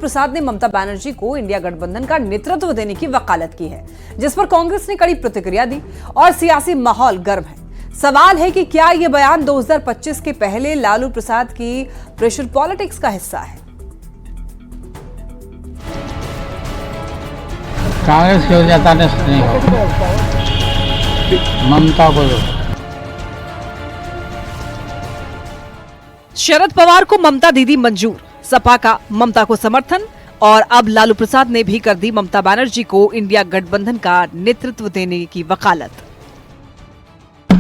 प्रसाद ने ममता बनर्जी को इंडिया गठबंधन का नेतृत्व देने की वकालत की है, जिस पर कांग्रेस ने कड़ी प्रतिक्रिया दी और सियासी माहौल गर्म है। सवाल है कि क्या यह बयान 2025 के पहले लालू प्रसाद की प्रेशर पॉलिटिक्स का हिस्सा है। कांग्रेस की वजह नहीं हो, ममता को शरद पवार को ममता दीदी मंजूर, सपा का ममता को समर्थन और अब लालू प्रसाद ने भी कर दी ममता बनर्जी को इंडिया गठबंधन का नेतृत्व देने की वकालत।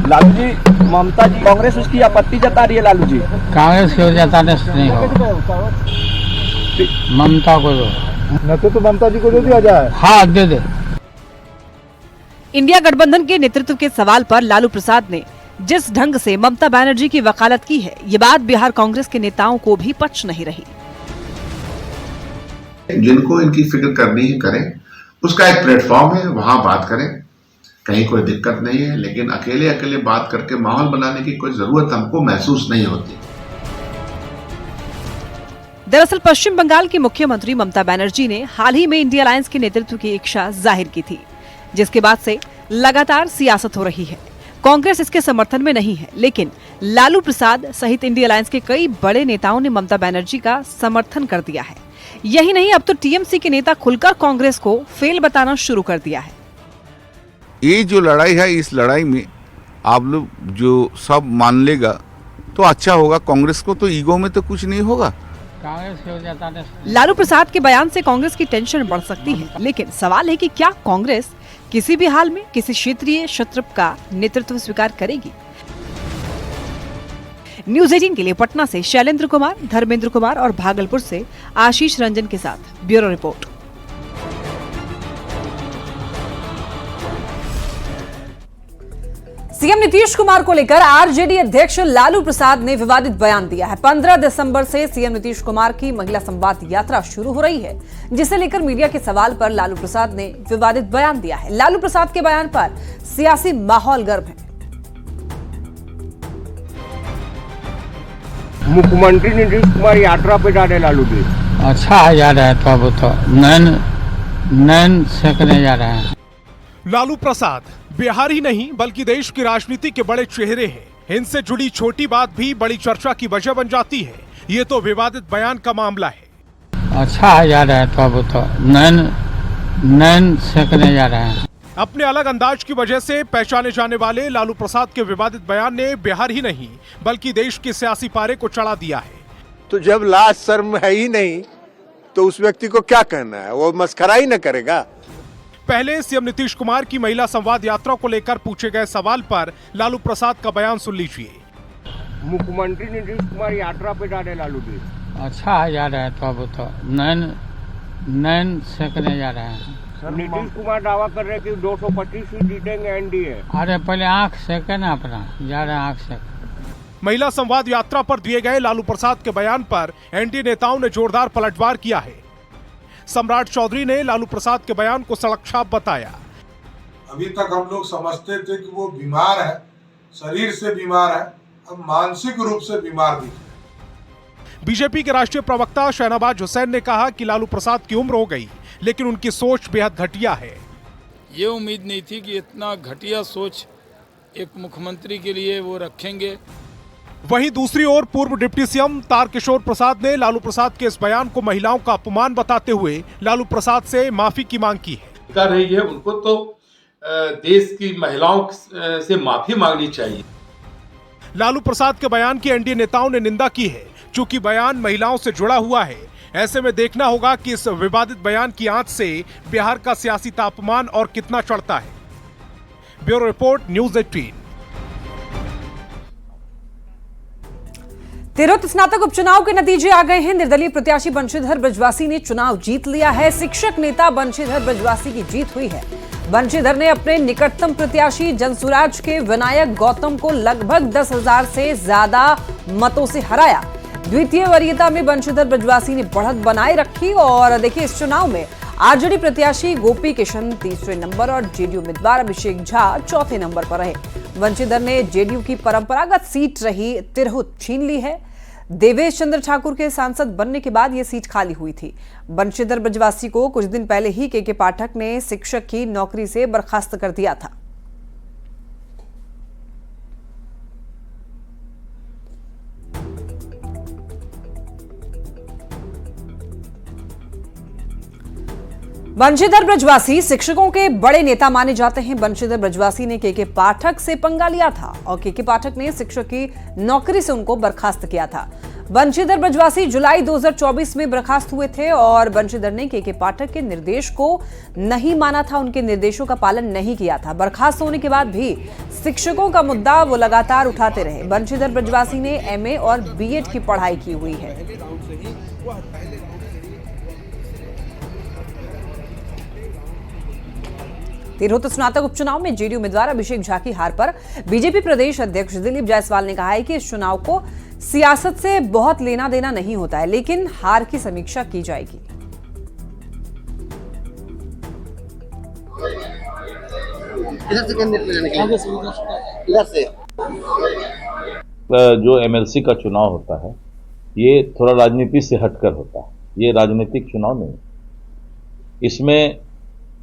लालू जी, ममता जी, कांग्रेस उसकी आपत्ति जता रही है। लालू जी, कांग्रेस की वजह नहीं हो, ममता को दो, तो ममता जी को दे दिया जाए। हाँ, दे दे। इंडिया गठबंधन के नेतृत्व के सवाल पर लालू प्रसाद ने जिस ढंग से ममता बनर्जी की वकालत की है, ये बात बिहार कांग्रेस के नेताओं को भी पच नहीं रही। जिनको इनकी फिक्र करनी है करें, उसका एक प्लेटफॉर्म है, वहां बात करें, कहीं कोई दिक्कत नहीं है। लेकिन अकेले अकेले बात करके माहौल बनाने की कोई जरूरत हमको महसूस नहीं होती। दरअसल पश्चिम बंगाल की मुख्यमंत्री ममता बनर्जी ने हाल ही में इंडिया अलायंस के नेतृत्व की इच्छा जाहिर की थी, जिसके बाद से लगातार सियासत हो रही है। कांग्रेस इसके समर्थन में नहीं है, लेकिन लालू प्रसाद सहित इंडिया अलायंस के कई बड़े नेताओं ने ममता बनर्जी का समर्थन कर दिया है। यही नहीं, अब तो टीएमसी के नेता खुलकर कांग्रेस को फेल बताना शुरू कर दिया है। ये जो लड़ाई है, इस लड़ाई में आप लोग जो सब मान लेगा तो अच्छा होगा। कांग्रेस को तो ईगो में तो कुछ नहीं होगा। कांग्रेस की वजह लालू प्रसाद के बयान से कांग्रेस की टेंशन बढ़ सकती है, लेकिन सवाल है कि क्या कांग्रेस किसी भी हाल में किसी क्षेत्रीय शत्रु का नेतृत्व स्वीकार करेगी। न्यूज़ 18 के लिए पटना से शैलेंद्र कुमार, धर्मेंद्र कुमार और भागलपुर से आशीष रंजन के साथ bureau report. CM Nitish Kumar को लेकर आरजेडी अध्यक्ष लालू प्रसाद ने विवादित बयान दिया है। 15 दिसंबर से सीएम नीतीश कुमार की महिला संवाद यात्रा शुरू हो रही है, जिसे लेकर मीडिया के सवाल पर लालू प्रसाद ने विवादित बयान दिया है। लालू प्रसाद के बयान पर सियासी माहौल गर्म है। मुख्यमंत्री नीतीश कुमार यात्रा पे जा रहे लालू जी। अच्छा जा रहा है, तो अब तो नैन सेकने जा रहे हैं। लालू प्रसाद बिहार ही नहीं बल्कि देश की राजनीति के बड़े चेहरे हैं। इनसे जुड़ी छोटी बात भी बड़ी चर्चा की वजह बन जाती है। ये तो विवादित बयान का मामला है। अच्छा जा रहा है, तो अब तो नैन सेकने जा रहे हैं। अपने अलग अंदाज की वजह से पहचाने जाने वाले लालू प्रसाद के विवादित बयान ने बिहार ही नहीं बल्कि देश के सियासी पारे को चढ़ा दिया है। तो जब लाज शर्म है ही नहीं तो उस व्यक्ति को क्या कहना है, वो मस्खरा ही न करेगा। पहले सीएम नीतीश कुमार की महिला संवाद यात्रा को लेकर पूछे गए सवाल पर लालू प्रसाद का बयान सुन लीजिए। मुख्यमंत्री नीतीश कुमार यात्रा पे जा रहे लालू जी। अच्छा जा रहा है, तो अब तो नैन सेकने जा रहे हैं। नीतीश कुमार दावा कर रहे हैं कि 225 सीट जीतेंगे एनडीए। अरे पहले आंख सेके ना, अपना जा रहे हैं आंख सेक। महिला संवाद यात्रा पर दिए गए लालू प्रसाद के बयान पर एनडीए नेताओं ने जोरदार पलटवार किया है। सम्राट चौधरी ने लालू प्रसाद के बयान को सड़कछाप बताया। अभी तक हम लोग समझते थे कि वो बीमार है, शरीर से बीमार है, अब मानसिक रूप से बीमार भी है। बीजेपी के राष्ट्रीय प्रवक्ता शहनवाज हुसैन ने कहा कि लालू प्रसाद की उम्र हो गई, लेकिन उनकी सोच बेहद घटिया है। ये उम्मीद नहीं थी कि इतना घटिया सोच एक मुख्यमंत्री के लिए वो रखेंगे। वहीं दूसरी ओर पूर्व डिप्टी सीएम तारकिशोर प्रसाद ने लालू प्रसाद के इस बयान को महिलाओं का अपमान बताते हुए लालू प्रसाद से माफी की मांग की है। कर रही है उनको तो देश की महिलाओं से माफी मांगनी चाहिए। लालू प्रसाद के बयान की एनडीए नेताओं ने निंदा की है। चूंकि बयान महिलाओं से जुड़ा हुआ है, ऐसे में देखना होगा कि इस विवादित बयान की आंच से बिहार का सियासी तापमान और कितना चढ़ता है। Bureau report, news 18। तिरहुत स्नातक उपचुनाव के नतीजे आ गए हैं। निर्दलीय प्रत्याशी बंशीधर बृजवासी ने चुनाव जीत लिया है। शिक्षक नेता बंशीधर बृजवासी की जीत हुई है। बंशीधर ने अपने निकटतम प्रत्याशी जनसुराज के विनायक गौतम को लगभग 10,000 से ज्यादा मतों से हराया। द्वितीय वरीयता में बंशीधर बृजवासी ने बढ़त बनाए रखी और देखिए, इस चुनाव में आरजेडी प्रत्याशी गोपी किशन तीसरे नंबर और जेडीयू उम्मीदवार अभिषेक झा चौथे नंबर पर रहे। बंशीधर ने जेडीयू की परंपरागत सीट रही तिरहुत छीन ली है। देवेश चंद्र ठाकुर के सांसद बनने के बाद यह सीट खाली हुई थी। बंशीधर ब्रजवासी को कुछ दिन पहले ही के पाठक ने शिक्षक की नौकरी से बर्खास्त कर दिया था। बंशीधर ब्रजवासी शिक्षकों के बड़े नेता माने जाते हैं। बंशीधर ब्रजवासी ने के पाठक से पंगा लिया था और के पाठक ने शिक्षक की नौकरी से उनको बर्खास्त किया था। बंशीधर ब्रजवासी जुलाई 2024 में बर्खास्त हुए थे और बंशीधर ने के पाठक के निर्देश को नहीं माना था, उनके निर्देशों का पालन नहीं किया था। बर्खास्त होने के बाद भी शिक्षकों का मुद्दा वो लगातार उठाते रहे। बंशीधर ब्रजवासी ने MA और BEd की पढ़ाई की हुई है। तिरहुत स्नातक उपचुनाव में जेडीयू उम्मीदवार अभिषेक झा की हार पर बीजेपी प्रदेश अध्यक्ष दिलीप जायसवाल ने कहा है कि इस चुनाव को सियासत से बहुत लेना देना नहीं होता है, लेकिन हार की समीक्षा की जाएगी। जो MLC का चुनाव होता है ये थोड़ा राजनीति से हटकर होता है, ये राजनीतिक चुनाव नहीं। इसमें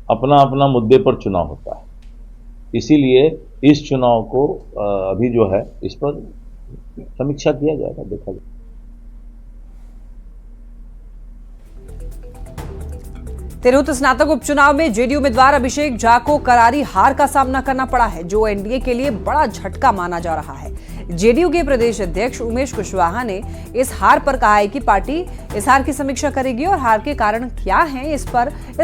अपना अपना मुद्दे पर चुनाव होता है, इसीलिए इस चुनाव को अभी जो है इस पर समीक्षा किया जाएगा, देखा जाएगा। तिरहुत स्नातक उपचुनाव में जेडीयू उम्मीदवार अभिषेक झा को करारी हार का सामना करना पड़ा है, जो एनडीए के लिए बड़ा झटका माना जा रहा है। जेडीयू के प्रदेश अध्यक्ष उमेश कुशवाहा ने इस हार पर कहा है कि पार्टी इस हार की समीक्षा करेगी और हार के कारण क्या हैं इस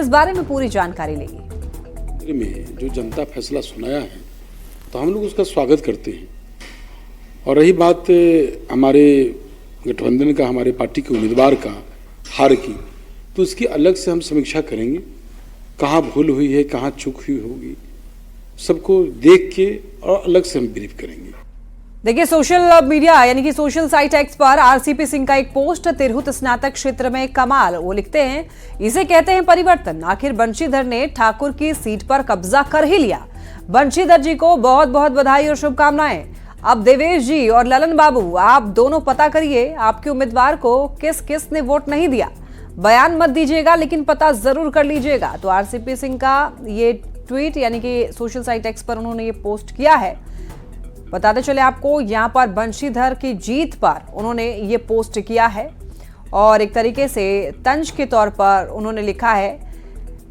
बारे में पूरी जानकारी लेगी। में जो जनता फैसला सुनाया है तो हम लोग उसका स्वागत करते हैं। और रही बात हमारे गठबंधन का, हमारे पार्टी के उम्मीदवार का हार की, तो उसकी अलग से हम समीक्षा करेंगे, कहाँ भूल हुई है, कहाँ चूक हुई होगी, सबको देख के और अलग से हम ब्रीफ करेंगे। देखिए, सोशल मीडिया यानी कि सोशल साइट एक्स पर आरसीपी सिंह का एक पोस्ट, तिरहुत स्नातक क्षेत्र में कमाल। वो लिखते हैं, इसे कहते हैं परिवर्तन। आखिर बंशीधर ने ठाकुर की सीट पर कब्जा कर ही लिया। बंशीधर जी को बहुत बहुत बधाई और शुभकामनाएं। अब देवेश जी और ललन बाबू, आप दोनों पता करिए आपके उम्मीदवार को किस किस ने वोट नहीं दिया। बयान मत दीजिएगा, लेकिन पता जरूर कर लीजिएगा। तो आरसीपी सिंह का ये ट्वीट यानी कि सोशल साइट एक्स पर उन्होंने ये पोस्ट किया है। बताते चले आपको, यहाँ पर बंशीधर की जीत पर उन्होंने ये पोस्ट किया है और एक तरीके से तंज के तौर पर उन्होंने लिखा है,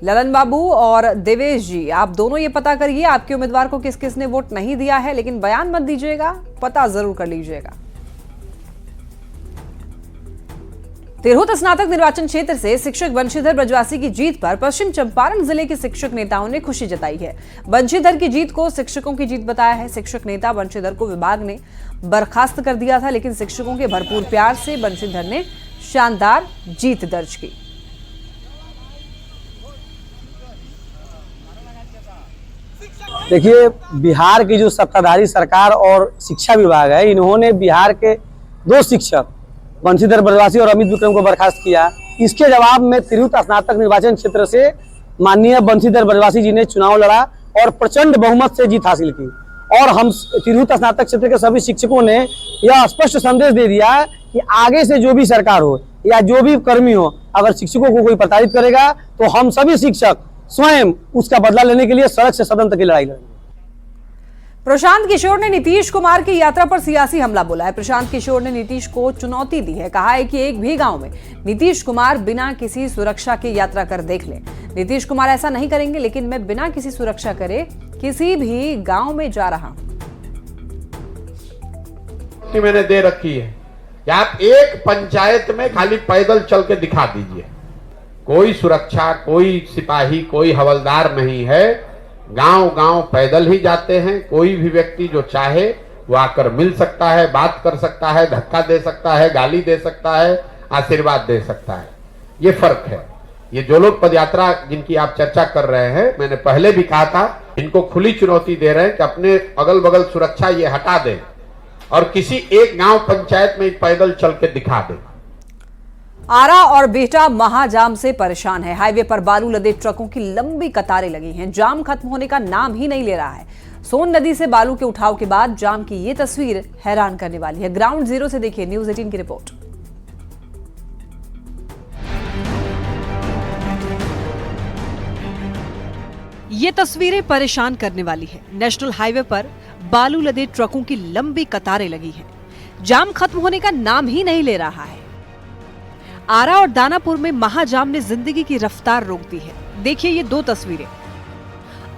ललन बाबू और देवेश जी, आप दोनों ये पता करिए आपके उम्मीदवार को किस किस ने वोट नहीं दिया है, लेकिन बयान मत दीजिएगा, पता जरूर कर लीजिएगा। तिरहुत स्नातक निर्वाचन क्षेत्र से शिक्षक बंशीधर ब्रजवासी की जीत पर पश्चिम चंपारण जिले के शिक्षक नेताओं ने खुशी जताई है। बंशीधर की जीत को शिक्षकों की जीत बताया है। शिक्षक नेता बंशीधर को विभाग ने बर्खास्त कर दिया था, लेकिन शिक्षकों के भरपूर प्यार से बंशीधर ने शानदार जीत दर्ज की। देखिए, बिहार की जो सत्ताधारी सरकार और शिक्षा विभाग है, इन्होंने बिहार के 2 शिक्षक बंशीधर ब्रजवासी और अमित विक्रम को बर्खास्त किया। इसके जवाब में तिरहुत स्नातक निर्वाचन क्षेत्र से माननीय बंशीधर ब्रजवासी जी ने चुनाव लड़ा और प्रचंड बहुमत से जीत हासिल की। और हम तिरहुत स्नातक क्षेत्र के सभी शिक्षकों ने यह स्पष्ट संदेश दे दिया कि आगे से जो भी सरकार हो या जो भी कर्मी हो, अगर शिक्षकों को कोई प्रताड़ित करेगा तो हम सभी शिक्षक स्वयं उसका बदला लेने के लिए सड़क से सदन तक की लड़ाई लड़ेंगे। प्रशांत किशोर ने नीतीश कुमार की यात्रा पर सियासी हमला बोला है। प्रशांत किशोर ने नीतीश को चुनौती दी है। कहा है कि एक भी गांव में नीतीश कुमार बिना किसी सुरक्षा की यात्रा कर देख लें। नीतीश कुमार ऐसा नहीं करेंगे, लेकिन मैं बिना किसी सुरक्षा करे किसी भी गांव में जा रहा हूं। मैंने दे रखी है कि आप एक पंचायत में खाली पैदल चल के दिखा दीजिए, कोई सुरक्षा, कोई सिपाही, कोई हवलदार नहीं है। गांव गांव पैदल ही जाते हैं। कोई भी व्यक्ति जो चाहे वो आकर मिल सकता है, बात कर सकता है, धक्का दे सकता है, गाली दे सकता है, आशीर्वाद दे सकता है। ये फर्क है। ये जो लोग पदयात्रा जिनकी आप चर्चा कर रहे हैं, मैंने पहले भी कहा था, इनको खुली चुनौती दे रहे हैं कि अपने अगल बगल सुरक्षा ये हटा दें और किसी एक गांव पंचायत में पैदल चल के दिखा दें। आरा और बेहटा महाजाम से परेशान है। हाईवे पर बालू लदे ट्रकों की लंबी कतारें लगी हैं। जाम खत्म होने का नाम ही नहीं ले रहा है। सोन नदी से बालू के उठाव के बाद जाम की ये तस्वीर हैरान करने वाली है। ग्राउंड जीरो से देखिए न्यूज़ 18 की रिपोर्ट। ये तस्वीरें परेशान करने वाली है। नेशनल हाईवे पर बालू लदे ट्रकों की लंबी कतारें लगी हैं। जाम खत्म होने का नाम ही नहीं ले रहा है। आरा और दानापुर में महाजाम ने जिंदगी की रफ्तार रोक दी है। देखिए ये दो तस्वीरें।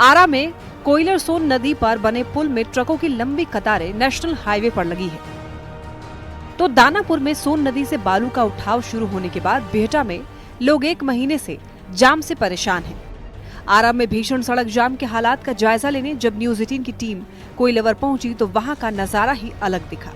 आरा में कोयलर सोन नदी पर बने पुल में ट्रकों की लंबी कतारें नेशनल हाईवे पर लगी है, तो दानापुर में सोन नदी से बालू का उठाव शुरू होने के बाद बिहटा में लोग 1 महीने से जाम से परेशान हैं। आरा में भीषण सड़क जाम के हालात का जायजा लेने जब न्यूज़ 18 की टीम कोइलवर पहुंची तो वहां का नजारा ही अलग दिखा।